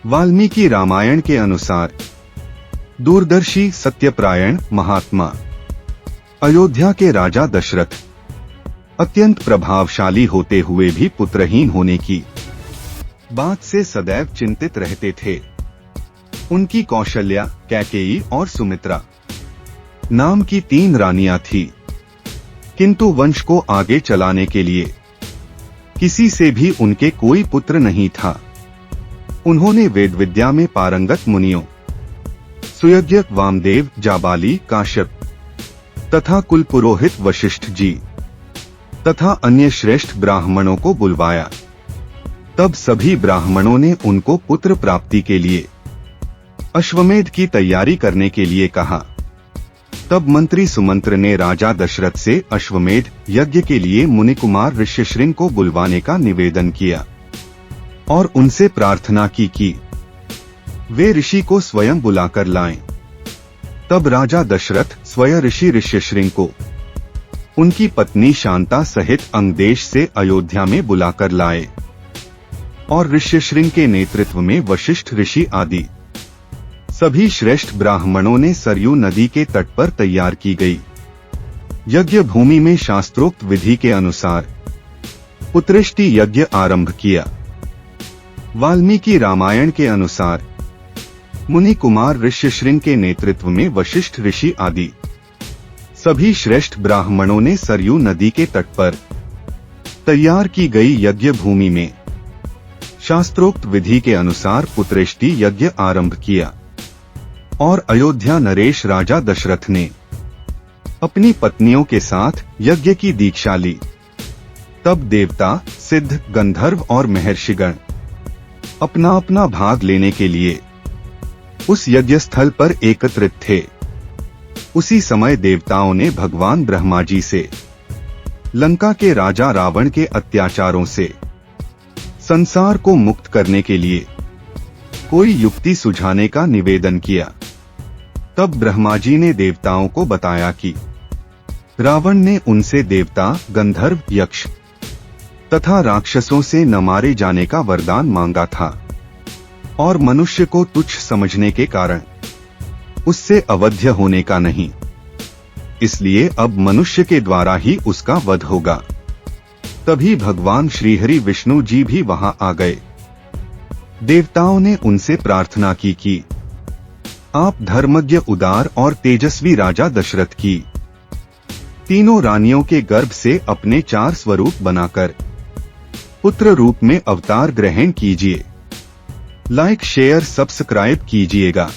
वाल्मीकि रामायण के अनुसार दूरदर्शी सत्यपरायण महात्मा अयोध्या के राजा दशरथ अत्यंत प्रभावशाली होते हुए भी पुत्रहीन होने की बात से सदैव चिंतित रहते थे। उनकी कौशल्या, कैकेयी और सुमित्रा नाम की 3 रानियां थीं, किंतु वंश को आगे चलाने के लिए किसी से भी उनके कोई पुत्र नहीं था। उन्होंने वेद विद्या में पारंगत मुनियों सुयज्ञ, वामदेव, जाबाली, काश्यप तथा कुल पुरोहित वशिष्ठ जी तथा अन्य श्रेष्ठ ब्राह्मणों को बुलवाया। तब सभी ब्राह्मणों ने उनको पुत्र प्राप्ति के लिए अश्वमेध की तैयारी करने के लिए कहा। तब मंत्री सुमंत्र ने राजा दशरथ से अश्वमेध यज्ञ के लिए मुनिकुमार ऋष्यशृंग को बुलवाने का निवेदन किया और उनसे प्रार्थना की कि वे ऋषि को स्वयं बुलाकर लाएं। तब राजा दशरथ स्वयं ऋषि ऋष्यशृंग को उनकी पत्नी शांता सहित अंगदेश से अयोध्या में बुलाकर लाए और ऋष्यशृंग के नेतृत्व में वशिष्ठ ऋषि आदि सभी श्रेष्ठ ब्राह्मणों ने सरयू नदी के तट पर तैयार की गई यज्ञ भूमि में शास्त्रोक्त विधि के अनुसार पुत्रेष्टि यज्ञ आरंभ किया। वाल्मीकि रामायण के अनुसार मुनि कुमार ऋष्यशृंग के नेतृत्व में वशिष्ठ ऋषि आदि सभी श्रेष्ठ ब्राह्मणों ने सरयू नदी के तट पर तैयार की गई यज्ञ भूमि में शास्त्रोक्त विधि के अनुसार पुत्रेष्टि यज्ञ आरंभ किया और अयोध्या नरेश राजा दशरथ ने अपनी पत्नियों के साथ यज्ञ की दीक्षा ली। तब देवता, सिद्ध, गंधर्व और महर्षिगण अपना अपना भाग लेने के लिए उस यज्ञ स्थल पर एकत्रित थे। उसी समय देवताओं ने भगवान ब्रह्मा जी से लंका के राजा रावण के अत्याचारों से संसार को मुक्त करने के लिए कोई युक्ति सुझाने का निवेदन किया। तब ब्रह्मा जी ने देवताओं को बताया कि रावण ने उनसे देवता, गंधर्व, यक्ष तथा राक्षसों से न मारे जाने का वरदान मांगा था और मनुष्य को तुच्छ समझने के कारण उससे अवध्य होने का नहीं। इसलिए अब मनुष्य के द्वारा ही उसका वध होगा। तभी भगवान श्रीहरि विष्णु जी भी वहां आ गए। देवताओं ने उनसे प्रार्थना की कि आप धर्मज्ञ, उदार और तेजस्वी राजा दशरथ की तीनों रानियों के गर्भ से अपने 4 स्वरूप बनाकर पुत्र रूप में अवतार ग्रहण कीजिए। लाइक, शेयर, सब्सक्राइब कीजिएगा।